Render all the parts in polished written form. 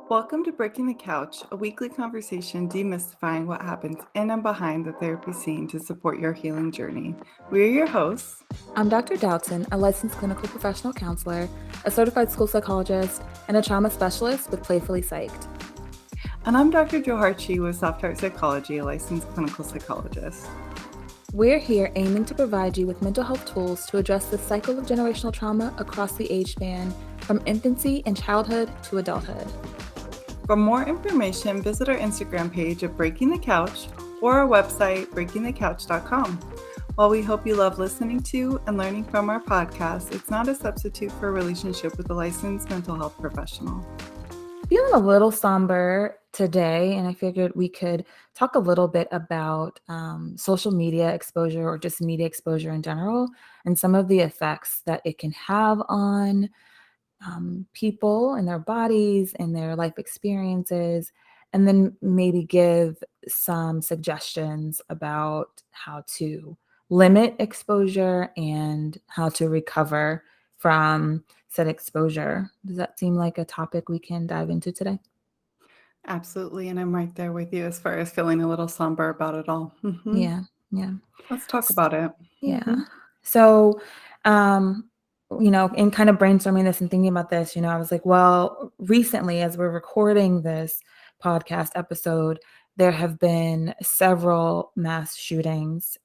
Welcome to Breaking the Couch, a weekly conversation demystifying what happens in and behind the therapy scene to support your healing journey. We are your hosts. I'm Dr. Doughton, a licensed clinical professional counselor, a certified school psychologist, and a trauma specialist with Playfully Psyched. And I'm Dr. Joe Harchi with Soft Heart Psychology, a licensed clinical psychologist. We're here aiming to provide you with mental health tools to address the cycle of generational trauma across the age span, from infancy and childhood to adulthood. For more information, visit our Instagram page at Breaking the Couch or our website, breakingthecouch.com. While we hope you love listening to and learning from our podcast, it's not a substitute for a relationship with a licensed mental health professional. Feeling a little somber today, and I figured we could talk a little bit about social media exposure or just media exposure in general and some of the effects that it can have on people and their bodies and their life experiences, and then maybe give some suggestions about how to limit exposure and how to recover from said exposure. Does that seem like a topic we can dive into today? Absolutely, and I'm right there with you as far as feeling a little somber about it all. Yeah, yeah. Let's talk about it. Yeah. So, in kind of brainstorming this and thinking about this, I was like, well, recently, as we're recording this podcast episode, there have been several mass shootings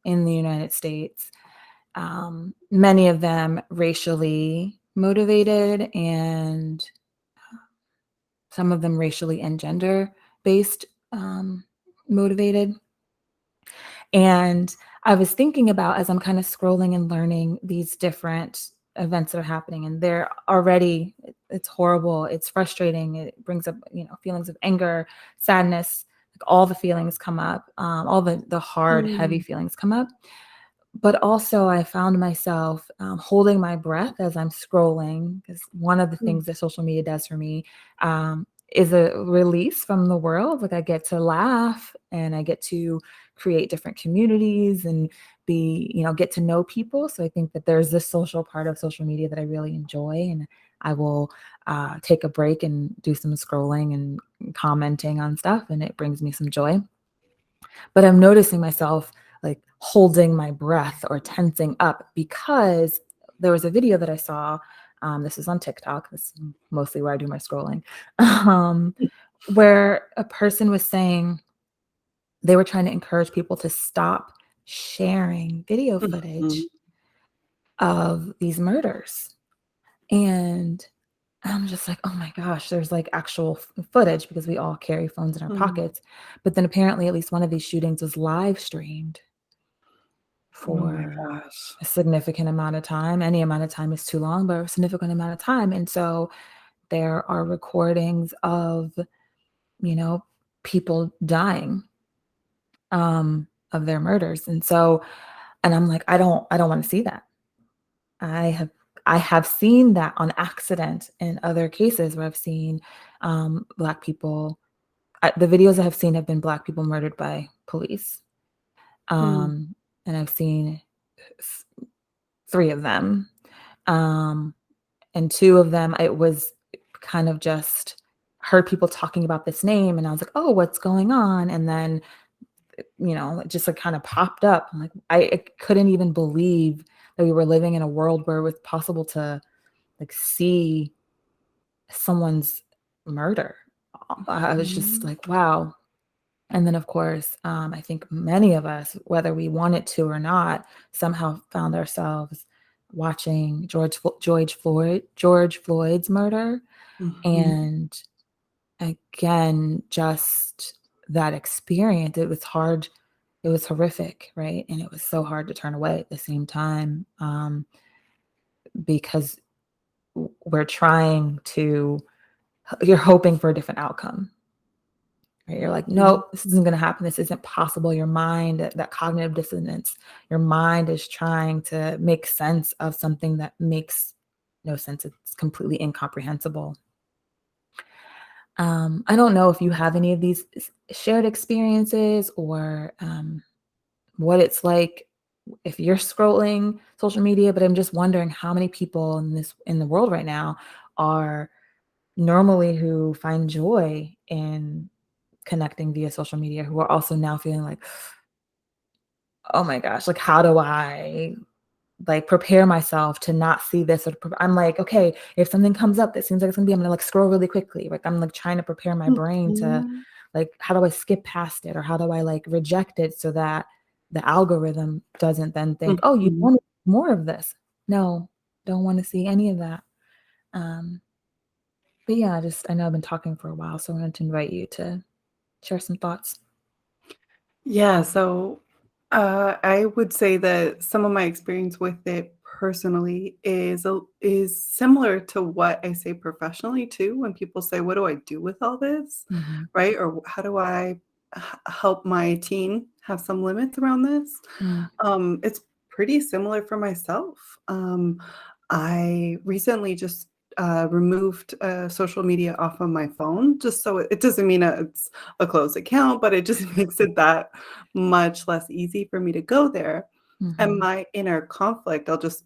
in the United States, many of them racially motivated and some of them racially and gender based motivated. And I was thinking about, as I'm kind of scrolling and learning these different events that are happening, and they're already, it's horrible, it's frustrating, it brings up, feelings of anger, sadness, like all the feelings come up, all the hard, heavy feelings come up. But also I found myself holding my breath as I'm scrolling, because one of the things that social media does for me is a release from the world. Like I get to laugh and I get to create different communities and get to know people. So I think that there's this social part of social media that I really enjoy, and I will take a break and do some scrolling and commenting on stuff, and it brings me some joy. But I'm noticing myself like holding my breath or tensing up because there was a video that I saw. This is on TikTok. This is mostly where I do my scrolling, where a person was saying they were trying to encourage people to stop sharing video footage of these murders. And I'm just like, oh my gosh, there's like actual footage because we all carry phones in our pockets. But then apparently at least one of these shootings was live streamed Oh my for gosh. a significant amount of time. Any amount of time is too long, but a significant amount of time. And so there are recordings of, people dying of their murders. And I'm like, I don't want to see that. I have I have seen that on accident in other cases where I've seen Black people. The videos I have seen have been Black people murdered by police, and I've seen 3 of them, and 2 of them it was kind of just heard people talking about this name, and I was like, oh, what's going on? And then it just like kind of popped up. I'm like, I couldn't even believe that we were living in a world where it was possible to like see someone's murder. I was just like, wow. And then, of course, I think many of us, whether we wanted to or not, somehow found ourselves watching George Floyd's murder. And again, just that experience, it was hard. It was horrific, right? And it was so hard to turn away at the same time, because you're hoping for a different outcome. Right? You're like, no, this isn't going to happen. This isn't possible. Your mind, that cognitive dissonance, your mind is trying to make sense of something that makes no sense. It's completely incomprehensible. I don't know if you have any of these shared experiences or what it's like if you're scrolling social media, but I'm just wondering how many people in the world right now are normally who find joy in connecting via social media who are also now feeling like, oh my gosh, like how do I like prepare myself to not see this? I'm like, okay, if something comes up that seems like it's gonna be, I'm gonna like scroll really quickly. Like I'm like trying to prepare my brain to Mhm. like, how do I skip past it or how do I like reject it so that the algorithm doesn't then think, oh, you Mhm. want more of this. No, don't want to see any of that. Um, but yeah, just I know I've been talking for a while, so I wanted to invite you to share some thoughts. Yeah, so I would say that some of my experience with it personally is similar to what I say professionally too. When people say, "What do I do with all this?" Mhm. Right? Or how do I help my team have some limits around this? Mm. It's pretty similar for myself. I recently just removed social media off of my phone, just so it doesn't mean it's a closed account, but it just makes it that much less easy for me to go there. And Mhm. my inner conflict, I'll just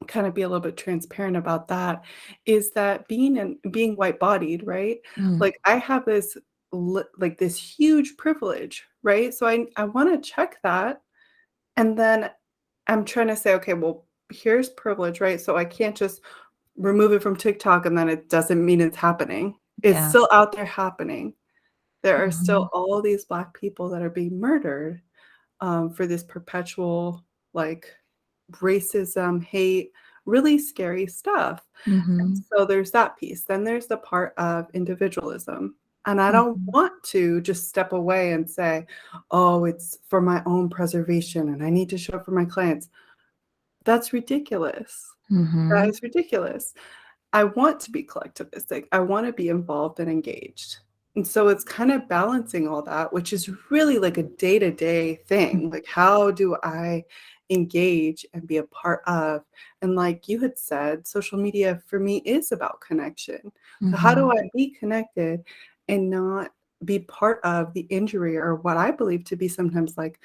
kind of be a little bit transparent about that, is that being white bodied, right? Mm. Like I have this like this huge privilege, right? So I want to check that, and then I'm trying to say, okay, well, here's privilege, right? So I can't just remove it from TikTok and then it doesn't mean it's happening. It's Yeah. still out there happening. There are still Mhm. all these Black people that are being murdered for this perpetual, like, racism, hate, really scary stuff. And Mhm. so there's that piece. Then there's the part of individualism. And I don't Mhm. want to just step away and say, oh, it's for my own preservation and I need to show up for my clients. That's ridiculous. That Mhm. is ridiculous. I want to be collectivistic. I want to be involved and engaged. And so it's kind of balancing all that, which is really like a day-to-day thing. Like, how do I engage and be a part of? And like you had said, social media for me is about connection. So how do Mhm. I be connected and not be part of the injury or what I believe to be sometimes like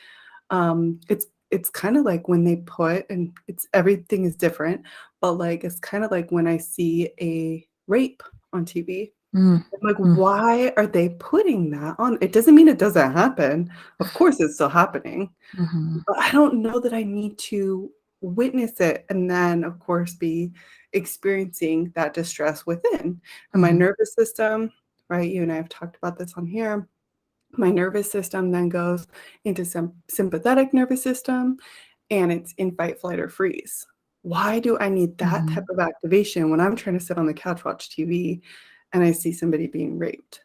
it's kinda like when they put and it's everything is different, but, like, it's kinda like when I see a rape on TV. Mm. I'm like, Mm. "Why are they putting that on?" It doesn't mean it doesn't happen. Of course, it's still happening, Mhm. but I don't know that I need to witness it and then, of course, be experiencing that distress within. And my Mhm. nervous system, right, you and I have talked about this on here, my nervous system then goes into some sympathetic nervous system, and it's in fight, flight, or freeze. Why do I need that type Mhm. of activation when I'm trying to sit on the couch, watch TV, and I see somebody being raped?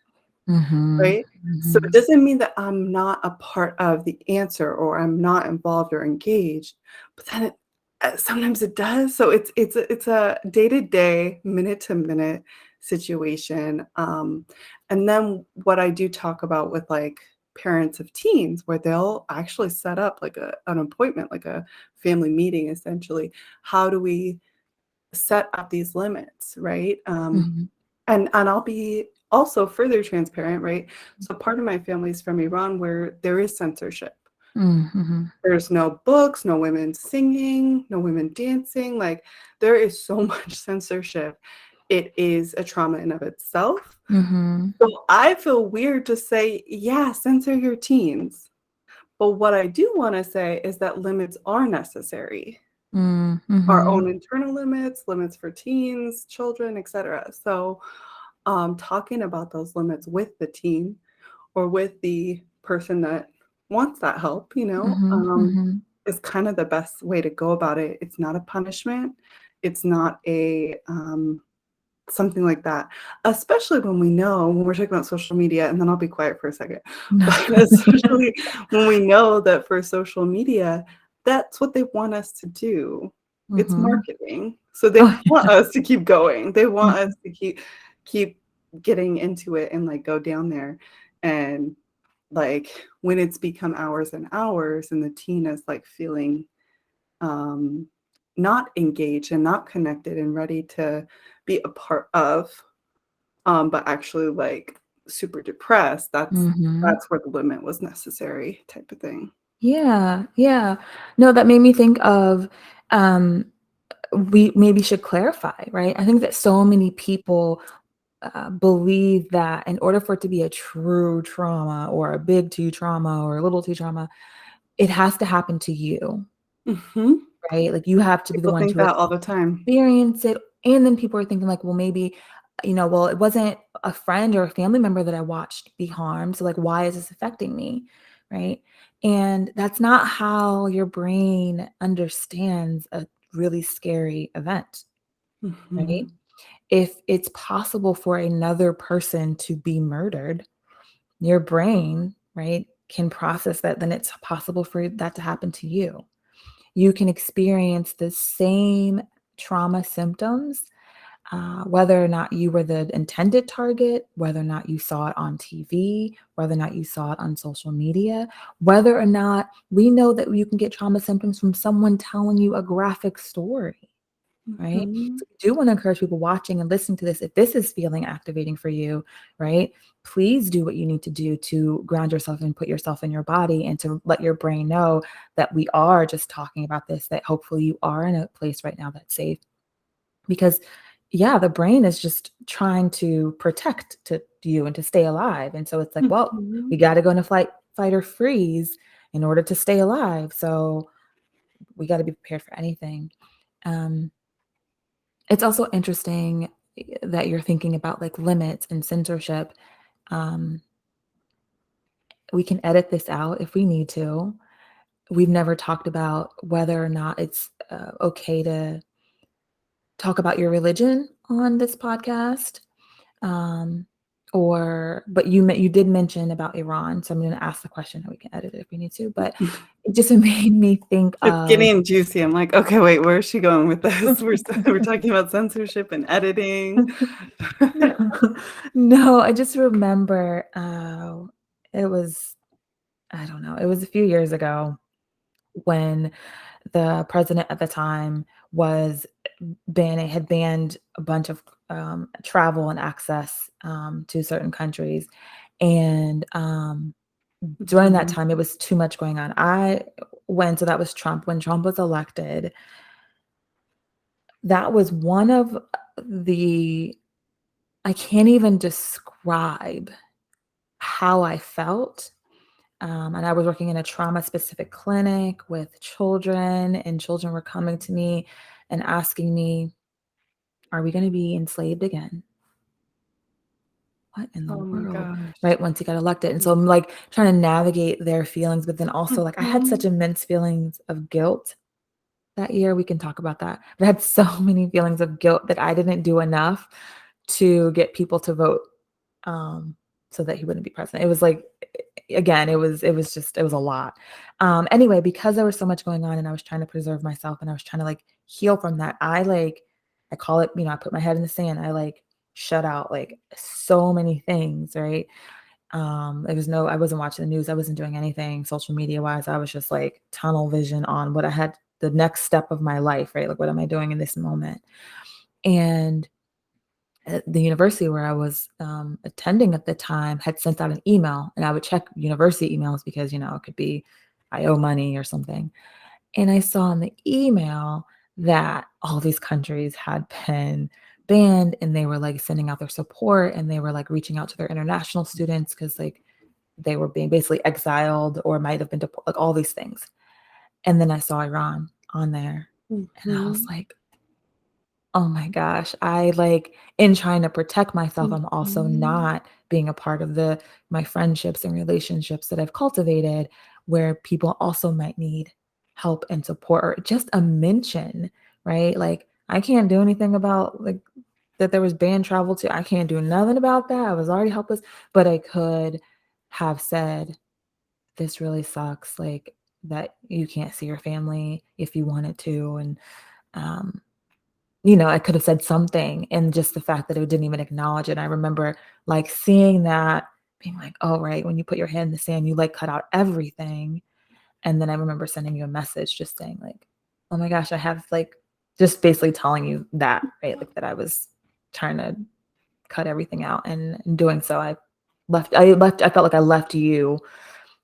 Mhm. Right? So it Mhm. doesn't mean that I'm not a part of the answer or I'm not involved or engaged, but then sometimes it does. So it's a day-to-day, minute-to-minute situation, and then what I do talk about with, like, parents of teens where they'll actually set up, like, an appointment, like a family meeting, essentially. How do we set up these limits, right? Mhm. And I'll be also further transparent, right? So part of my family is from Iran where there is censorship. Mm. Mhm. There's no books, no women singing, no women dancing, like, there is so much censorship. It is a trauma in of itself. Mhm. So I feel weird to say, "Yeah, censor your teens." But what I do wanna say is that limits are necessary. Mm. Our Mhm. own internal limits, limits for teens, children, etcetera. So, talking about those limits with the teen or with the person that wants that help, Mhm. Mhm. is kind of the best way to go about it. It's not a punishment. It's not a something like that. Especially when we know when we're talking about social media, and then I'll be quiet for a second. No. But especially when we know that for social media, that's what they want us to do. It's Mhm. marketing. So they Oh, want us to keep going. They want us mhm. to keep getting into it and like go down there. And like when it's become hours and hours and the teen is like feeling um, not engaged and not connected and ready to be a part of, but actually like super depressed, Mhm. that's where the limit was necessary type of thing. Yeah, yeah. No, that made me think of, um, we maybe should clarify, right? I think that so many people believe that in order for it to be a true trauma or a big T trauma or a little T trauma, it has to happen to you, Hmm. right? Like you have to be the People one think to that all the time. experience it. And then people are thinking like, well, maybe, well, it wasn't a friend or a family member that I watched be harmed. So like, why is this affecting me? Right. And that's not how your brain understands a really scary event, right? Hmm. If it's possible for another person to be murdered, your brain, right, can process that, then it's possible for that to happen to you. You can experience the same trauma symptoms, whether or not you were the intended target, whether or not you saw it on TV, whether or not you saw it on social media, whether or not we know that you can get trauma symptoms from someone telling you a graphic story. Right? Hmm. So I do want to encourage people watching and listening to this. If this is feeling activating for you, right? Please do what you need to do to ground yourself and put yourself in your body and to let your brain know that we are just talking about this, that hopefully you are in a place right now that's safe. Because yeah, the brain is just trying to protect to you and to stay alive. And so it's like, well, Hmm. we got to go into fight or freeze in order to stay alive. So we got to be prepared for anything. Um, it's also interesting that you're thinking about like limits and censorship. Um, we can edit this out if we need to. We've never talked about whether or not it's okay to talk about your religion on this podcast. Um, but you did mention about Iran, so I'm going to ask the question and we can edit it if we need to. But it just made me think It's of getting juicy. I'm like, okay, wait, where is she going with this? We're talking about censorship and editing. no, I just remember it was I don't know, it was a few years ago when the president at the time was had banned a bunch of travel and access to certain countries. And during that Mhm. time, it was too much going on. So that was Trump. When Trump was elected, that was one of the, I can't even describe how I felt. And I was working in a trauma specific clinic with children, and children were coming to me and asking me, are we going to be enslaved again? What in the Oh my world? gosh. Right, once he got elected. And so I'm like trying to navigate their feelings, but then also like I had such Mhm. immense feelings of guilt that year. We can talk about that. But I had so many feelings of guilt that I didn't do enough to get people to vote um, so that he wouldn't be president. It was like again, it was a lot. Anyway, because there was so much going on and I was trying to preserve myself and I was trying to like heal from that, I call it, I put my head in the sand. I like shut out like so many things, right? I wasn't watching the news, I wasn't doing anything social media wise. I was just like tunnel vision on what I had the next step of my life, right? Like what am I doing in this moment? And at the university where I was attending at the time had sent out an email, and I would check university emails because, it could be I owe money or something. And I saw in the email that all these countries had been banned and they were like sending out their support and they were like reaching out to their international students because like they were being basically exiled or might have been like all these things. And then I saw Iran on there and I was Mhm. like, oh my gosh, I like in trying to protect myself, I'm also Mhm. not being a part of my friendships and relationships that I've cultivated where people also might need help and support or just a mention, right? Like I can't do anything about like that there was banned travel to. I can't do nothing about that. I was already helpless, but I could have said, this really sucks, like that you can't see your family if you wanted to. And um I could have said something, and just the fact that it didn't even acknowledge it. I remember like seeing that, being like, "Oh, right, when you put your head in the sand, you like cut out everything." And then I remember sending you a message just saying like, "Oh my gosh, I have like," just basically telling you that, right? Like that I was trying to cut everything out, and in doing so, I felt like I left you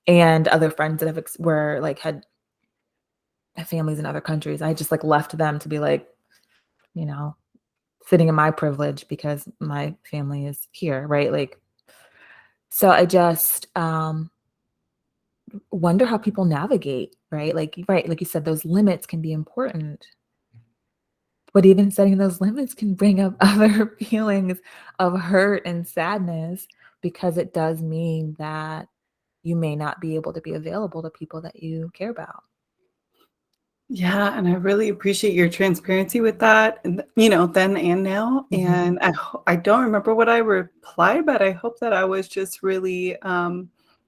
and other friends that were like had families in other countries. I just like left them to be like, you know, sitting in my privilege because my family is here, right? Like, so I just wonder how people navigate, right? Like you said, those limits can be important, but even setting those limits can bring up other feelings of hurt and sadness because it does mean that you may not be able to be available to people that you care about. Yeah, and I really appreciate your transparency with that, and, you know, then and now, Mhm, and I don't remember what I replied, but I hope that I was just really,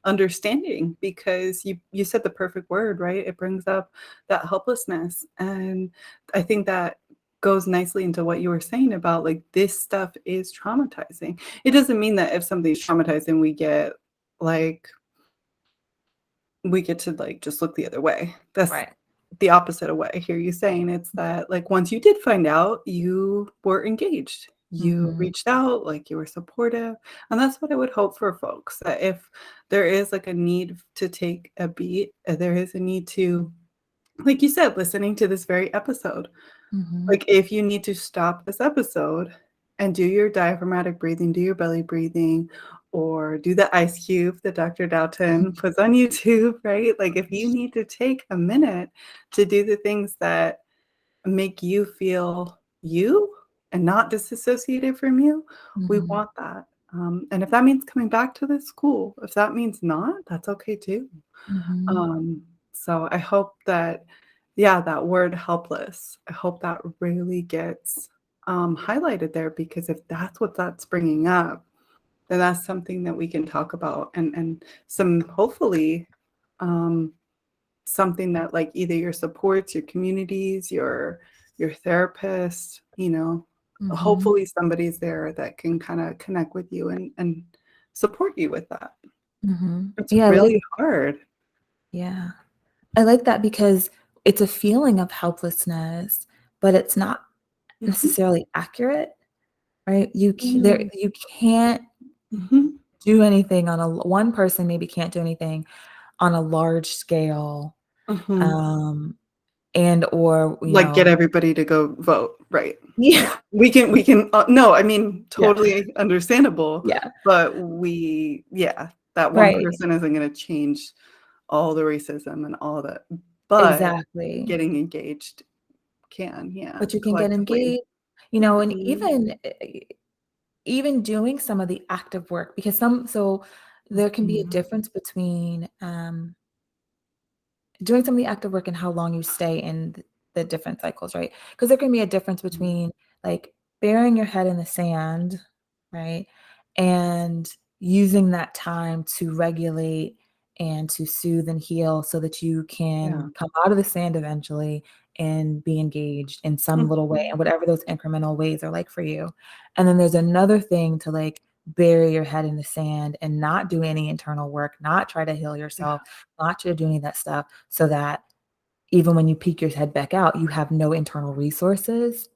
understanding because you said the perfect word, right? It brings up that helplessness, and I think that goes nicely into what you were saying about, like, this stuff is traumatizing. It doesn't mean that if something's traumatizing, like we get to, like, just look the other way. That's right. the opposite of what I hear you saying. It's that, like, once you did find out, you were engaged. You Mhm, reached out, like, you were supportive, and that's what I would hope for folks, that if there is, like, a need to take a beat, there is a need to, like you said, listening to this very episode, mhm, like, if you need to stop this episode and do your diaphragmatic breathing, do your belly breathing, or do the ice cube that Dr. Dalton puts on YouTube, right? Like, if you need to take a minute to do the things that make you feel you and not disassociated from you, we mhm, want that. And if that means coming back to this, cool. If that means not, that's okay too. mhm, Um, so I hope that, yeah, that word helpless, I hope that really gets highlighted there because if that's what that's bringing up, then that's something that we can talk about and some hopefully um, something that like either your supports, your communities, your therapist, you know, mhm. hopefully somebody's there that can kind of connect with you and support you with that. Mhm. It's Yeah, I like really hard. yeah. I like that because it's a feeling of helplessness, but it's not Mhm. necessarily accurate, right? Mm. You can't Mhm. do anything on a one person maybe can't do anything on a large scale, Mhm. um, and or, you Like, get know. everybody to go vote, right. Yeah, We can, no, I mean, yeah, totally understandable, yeah, but we yeah, that one right, person isn't gonna change all the racism and all that, but exactly. getting engaged can, yeah, But you can get collectively. engaged, you know, and Mhm. even doing some of the active work because there can be a Mhm. difference between, doing some of the active work and how long you stay in the different cycles, right? Because there can be a difference between, like, burying your head in the sand, right? And using that time to regulate and to soothe and heal so that you can Yeah. come out of the sand eventually and be engaged in some little way and Mhm. whatever those incremental ways are like for you. And then there's another thing to, like, bury your head in the sand and not do any internal work, not try to heal Yeah. yourself, not to do any of that stuff so that even when you peek your head back out, you have no internal resources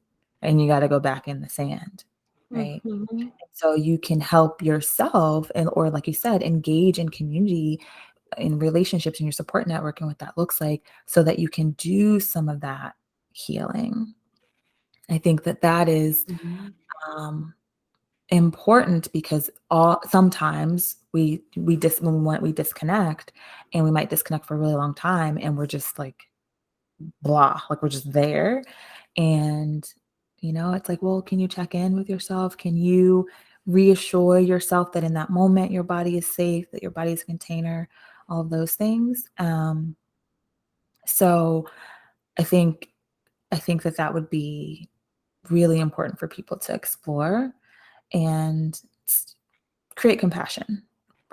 and you gotta go back in the sand, right? Mhm. So you can help yourself and or like you said, engage in community, in relationships and your support network and what that looks like so that you can do some of that healing. I think that that is, Mhm. um, important because all sometimes we disconnect and we might disconnect for a really long time and we're just like blah, like we're just there. And, it's like, well, can you check in with yourself? Can you reassure yourself that in that moment your body is safe, that your body is a container, all of those things. So I think that that would be really important for people to explore and create compassion,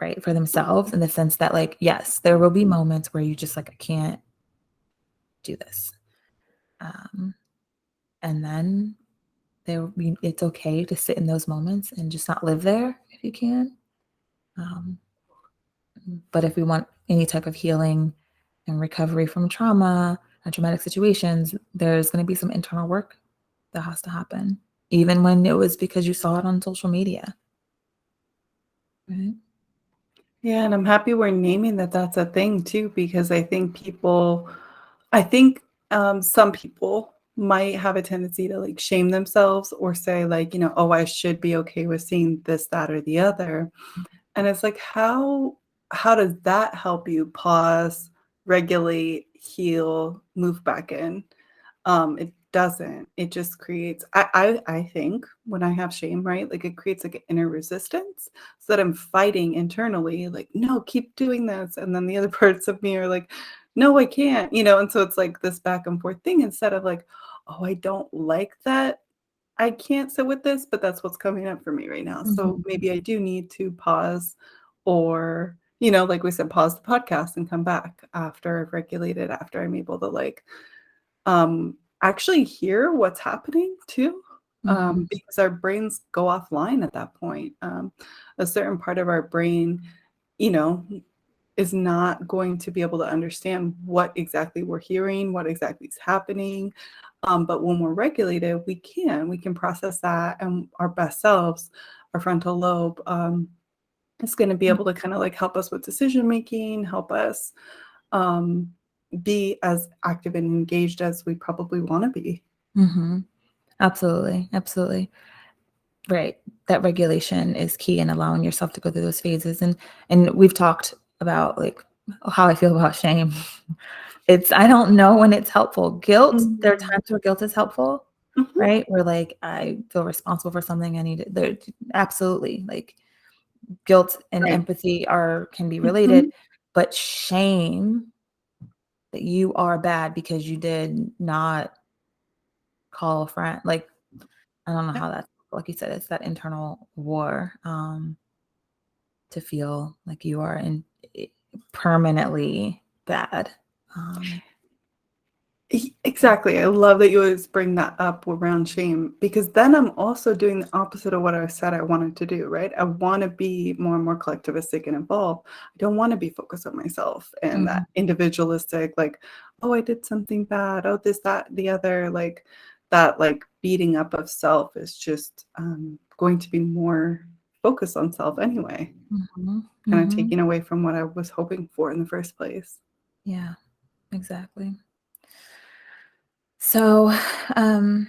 right, for themselves in the sense that, like, yes, there will be moments where you just like, I can't do this. Um, and then it's okay to sit in those moments and just not live there if you can. Um, but if we want any type of healing and recovery from trauma and traumatic situations, there's going to be some internal work that has to happen, even when it was because you saw it on social media. Right? Yeah, and I'm happy we're naming that that's a thing too, because I think some people might have a tendency to like shame themselves or say like, oh, I should be okay with seeing this, that, or the other. And it's like, how does that help you pause, regulate, heal, move back in? It doesn't. It just creates, I think when I have shame, right? Like it creates like an inner resistance so that I'm fighting internally, like, no, keep doing this. And then the other parts of me are like, no, I can't, and so it's like this back and forth thing instead of like, oh, I don't like that. I can't sit with this, but that's what's coming up for me right now. So Mhm. maybe I do need to pause or, like we said, pause the podcast and come back after I've regulated, after I'm able to like actually hear what's happening too. Mhm. Because our brains go offline at that point. A certain part of our brain, you know, is not going to be able to understand what exactly we're hearing, what exactly is happening. But when we're regulated, we can process that, and our best selves, our frontal lobe, is going to be able to kind of like help us with decision making, help us um, be as active and engaged as we probably want to be. Mhm. Absolutely, absolutely. Right. That regulation is key in allowing yourself to go through those phases. And we've talked about like how I feel about shame. I don't know when it's helpful. Guilt, there are Mhm. times where guilt is helpful, Mhm. right? Where like I feel responsible for something I need to there absolutely like guilt and Right. empathy can be related, Mhm. but shame that you are bad because you did not call a friend. Like I don't know Yeah. how that's like you said, it's that internal war. To feel like you are permanently bad. Um, Exactly. I love that you always bring that up around shame because then I'm also doing the opposite of what I said I wanted to do, right? I want to be more and more collectivistic and involved. I don't want to be focused on myself and that mhm, individualistic, like, oh, I did something bad. Oh, this, that, the other. Like that, like beating up of self is just going to be more focused on self anyway, mhm, kind of mhm. taking away from what I was hoping for in the first place. Yeah, exactly. So, um,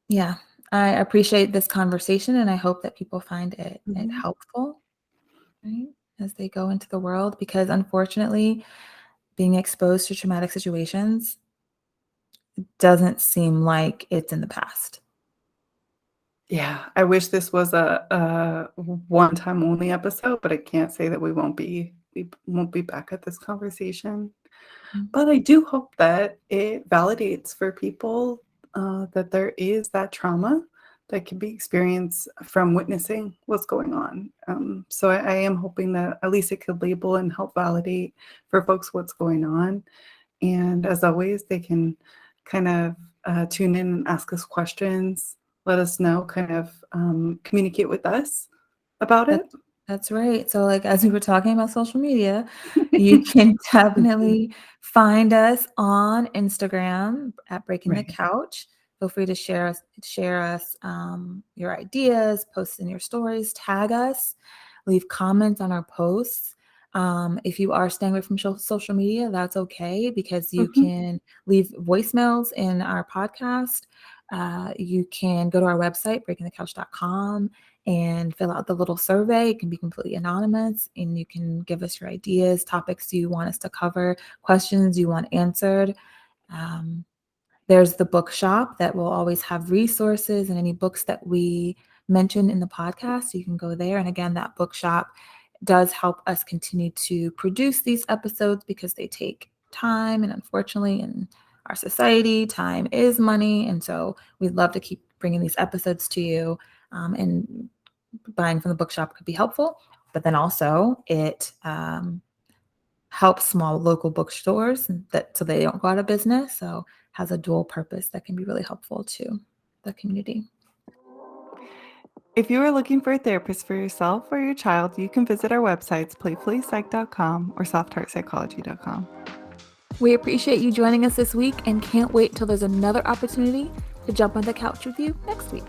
yeah, I appreciate this conversation, and I hope that people find it Mhm. helpful, right, as they go into the world, because unfortunately, being exposed to traumatic situations doesn't seem like it's in the past. Yeah, I wish this was a one-time only episode, but I can't say that we won't be back at this conversation. Mm, But I do hope that it validates for people, that there is that trauma that can be experienced from witnessing what's going on. So I am hoping that at least it could label and help validate for folks what's going on. And as always, they can kind of tune in and ask us questions, let us know, kind of communicate with us about it. that's that's right. So, like, as we were talking about social media, you can definitely find us on Instagram at Breaking the Right. Couch. Feel free to share us your ideas, post in your stories, tag us, leave comments on our posts. If you are staying away from social media, that's okay because you Mhm. can leave voicemails in our podcast. You can go to our website, breakingthecouch.com, and fill out the little survey. It can be completely anonymous, and you can give us your ideas, topics you want us to cover, questions you want answered. Um, there's the bookshop that will always have resources and any books that we mention in the podcast. You can go there. And again, that bookshop does help us continue to produce these episodes because they take time. And unfortunately, in our society, time is money. And so we'd love to keep bringing these episodes to you. And buying from the bookshop could be helpful. But then also, it help small local bookstores so they don't go out of business. So has a dual purpose that can be really helpful to the community. If you are looking for a therapist for yourself or your child, you can visit our websites, playfullypsych.com or softheartpsychology.com. We appreciate you joining us this week and can't wait till there's another opportunity to jump on the couch with you next week.